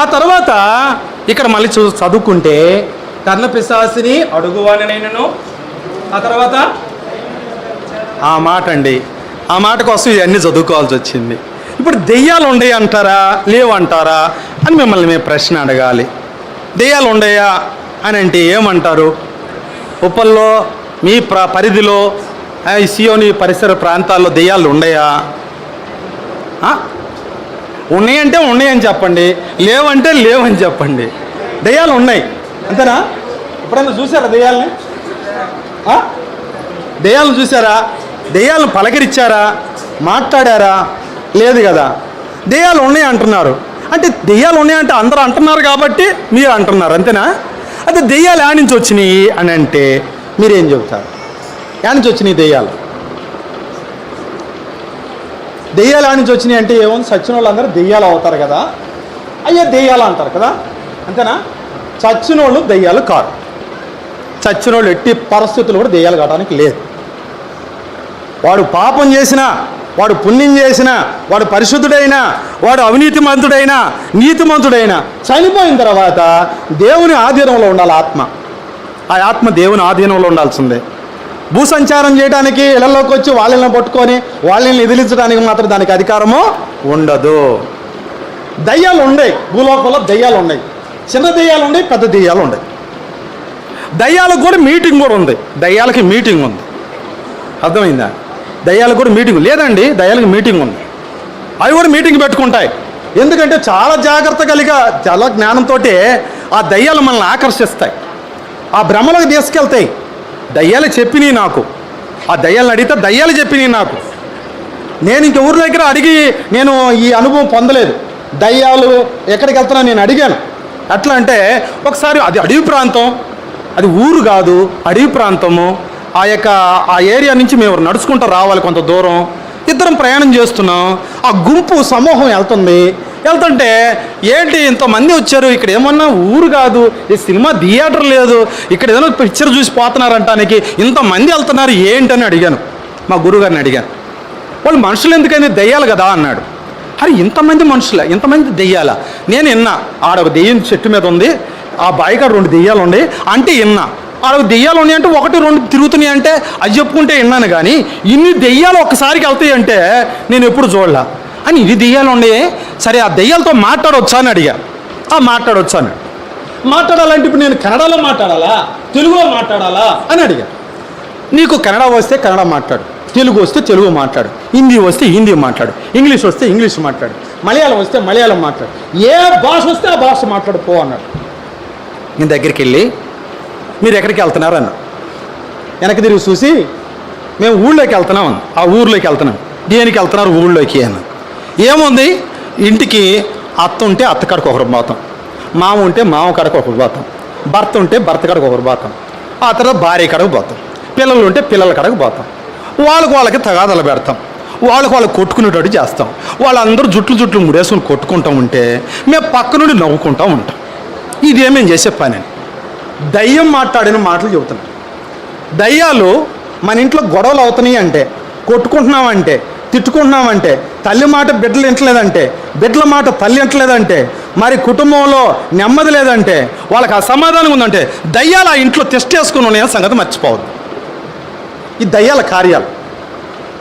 ఆ తర్వాత ఇక్కడ మళ్ళీ చదువుకుంటే కర్ణ పిశాసిని అడుగువానైనను, ఆ తర్వాత ఆ మాట అండి, ఆ మాట కోసం ఇవన్నీ చదువుకోవాల్సి వచ్చింది. ఇప్పుడు దెయ్యాలు ఉండయి అంటారా లేవంటారా అని మిమ్మల్ని మేము ప్రశ్న అడగాలి. దెయ్యాలు ఉండయా అని అంటే ఏమంటారు? ఉప్పల్లో మీ పరిధిలో ఈ సియోని పరిసర ప్రాంతాల్లో దెయ్యాలు ఉండయా? ఉన్నాయంటే ఉన్నాయని చెప్పండి, లేవంటే లేవని చెప్పండి. దెయ్యాలు ఉన్నాయి అంతేనా? ఎప్పుడైనా చూసారా దెయ్యాలని? దెయ్యాలను చూసారా? దెయ్యాలను పలకరించారా? మాట్లాడారా? లేదు కదా. దెయ్యాలు ఉన్నాయి అంటున్నారు అంటే దెయ్యాలు ఉన్నాయంటే అందరూ అంటున్నారు కాబట్టి మీరు అంటున్నారు అంతేనా? అయితే దెయ్యాలు యాడ్ నుంచి వచ్చినాయి అని అంటే మీరేం చెబుతారు? యాడ్ నుంచి వచ్చినాయి దెయ్యాలు. దెయ్యాలు యాడ్ నుంచి వచ్చినాయి అంటే ఏమో చచ్చిన వాళ్ళందరూ దెయ్యాలు అవుతారు కదా, అయ్యా దెయ్యాలు అంటారు కదా అంతేనా? చచ్చిన వాళ్ళు దెయ్యాలు కాదు. చచ్చిన వాళ్ళు ఎట్టి పరిస్థితులు కూడా దెయ్యాలు కావడానికి లేదు. వాడు పాపం చేసినా, వాడు పుణ్యం చేసినా, వాడు పరిశుద్ధుడైనా, వాడు అవినీతిమంతుడైనా, నీతిమంతుడైనా చనిపోయిన తర్వాత దేవుని ఆధీనంలో ఉండాలి ఆత్మ. ఆ ఆత్మ దేవుని ఆధీనంలో ఉండాల్సిందే. భూసంచారం చేయడానికి ఇళ్లలోకి వచ్చి వాళ్ళని పట్టుకొని వాళ్ళని ఎదిరించడానికి మాత్రం దానికి అధికారము ఉండదు. దయ్యాలు ఉన్నాయి, భూలోకంలో దయ్యాలు ఉన్నాయి. చిన్న దయ్యాలు ఉన్నాయి, పెద్ద దయ్యాలు ఉన్నాయి. దయ్యాలకు కూడా మీటింగ్ కూడా ఉంది. దయ్యాలకి మీటింగ్ ఉంది, అర్థమైందా? దయ్యాలకు కూడా మీటింగ్ లేదండి, దయ్యాలకు మీటింగ్ ఉంది. అవి కూడా మీటింగ్ పెట్టుకుంటాయి. ఎందుకంటే చాలా జాగ్రత్త కలిగా చాలా జ్ఞానంతో ఆ దయ్యాలు మనల్ని ఆకర్షిస్తాయి, ఆ భ్రమలకు తీసుకెళ్తాయి. దయ్యాలు చెప్పినాయి నాకు, ఆ దయ్యాలను అడిగితే దయ్యాలు చెప్పినాయి నాకు. నేను ఇంక ఊరి దగ్గర అడిగి నేను ఈ అనుభవం పొందలేదు. దయ్యాలు ఎక్కడికి వెళ్తున్నా నేను అడిగాను. ఎట్లా అంటే ఒకసారి అది అడవి ప్రాంతం, అది ఊరు కాదు, అడవి ప్రాంతము. ఆ ఏరియా నుంచి మేము నడుచుకుంటూ రావాలి కొంత దూరం. ఇద్దరం ప్రయాణం చేస్తున్నాం. ఆ గుంపు సమూహం వెళ్తుంటే ఏంటి ఇంతమంది వచ్చారు, ఇక్కడ ఏమన్నా ఊరు కాదు, ఈ సినిమా థియేటర్ లేదు, ఇక్కడ ఏదైనా పిక్చర్ చూసి పోతున్నారంటానికి ఇంతమంది వెళ్తున్నారు ఏంటని అడిగాను, మా గురువుగారిని అడిగాను. వాళ్ళు మనుషులు ఎందుకని దెయ్యాలు కదా అన్నాడు. అరే ఇంతమంది మనుషులే, ఇంతమంది దెయ్యాలా? నేను విన్నా ఆడొక దెయ్యం చెట్టు మీద ఉంది, ఆ బాయికాడ 2 దెయ్యాలు ఉన్నాయి అంటే విన్నా. ఆడొక దెయ్యాలు ఉన్నాయి అంటే 1, 2 తిరుగుతున్నాయి అంటే అది చెప్పుకుంటే విన్నాను. కానీ ఇన్ని దెయ్యాలు ఒక్కసారికి వెళ్తాయి అంటే నేను ఎప్పుడు చూడలా. అని ఇది దెయ్యాలు ఉన్నాయి, సరే ఆ దెయ్యాలతో మాట్లాడవచ్చా అని అడిగా. మాట్లాడవచ్చాను. మాట్లాడాలంటే ఇప్పుడు నేను కన్నడలో మాట్లాడాలా, తెలుగులో మాట్లాడాలా అని అడిగా. నీకు కన్నడ వస్తే కన్నడ మాట్లాడు, తెలుగు వస్తే తెలుగు మాట్లాడు, హిందీ వస్తే హిందీ మాట్లాడు, ఇంగ్లీష్ వస్తే ఇంగ్లీష్ మాట్లాడు, మలయాళం వస్తే మలయాళం మాట్లాడు, ఏ భాష వస్తే ఆ భాష మాట్లాడు పో అన్నాడు. నేను దగ్గరికి వెళ్ళి మీరు ఎక్కడికి వెళ్తున్నారు అన్న. వెనక్కి తిరిగి చూసి మేము ఊళ్ళోకి వెళ్తున్నాం అన్న. ఆ ఊర్లోకి వెళ్తున్నాం. దేనికి వెళ్తున్నారు? ఊళ్ళోకి అన్న. ఏముంది, ఇంటికి అత్త ఉంటే అత్త కాడికి ఒకరు పోతాం, మామ ఉంటే మామ కాడికి ఒకరు పోతాం, భర్త ఉంటే భర్త కాడికి ఒకరు పోతాం, ఆ తర్వాత భార్య కాడికి పోతాం, పిల్లలు ఉంటే పిల్లల కాడికి పోతాం. వాళ్ళకి తగాదాలు పెడతాం, వాళ్ళకి కొట్టుకునేటట్టు చేస్తాం. వాళ్ళందరూ జుట్లు ముడేసుకుని కొట్టుకుంటూ ఉంటే మేము పక్క నుండి నవ్వుకుంటూ ఉంటాం. ఇదేమేం చేసే పని. దయ్యం మాట్లాడిన మాటలు చెబుతున్నాం. దయ్యాలు మన ఇంట్లో గొడవలు అవుతున్నాయి అంటే, కొట్టుకుంటున్నామంటే, తిట్టుకుంటున్నామంటే, తల్లి మాట బిడ్డలు వింటలేదంటే, బిడ్డల మాట తల్లి వింటలేదంటే, మరి కుటుంబంలో నెమ్మది లేదంటే, వాళ్ళకి అసమాధానం ఉందంటే దయ్యాలు ఆ ఇంట్లో టెస్ట్ చేసుకుని ఉన్నాయని సంగతి మర్చిపోవద్దు. ఈ దయ్యాల కార్యాలు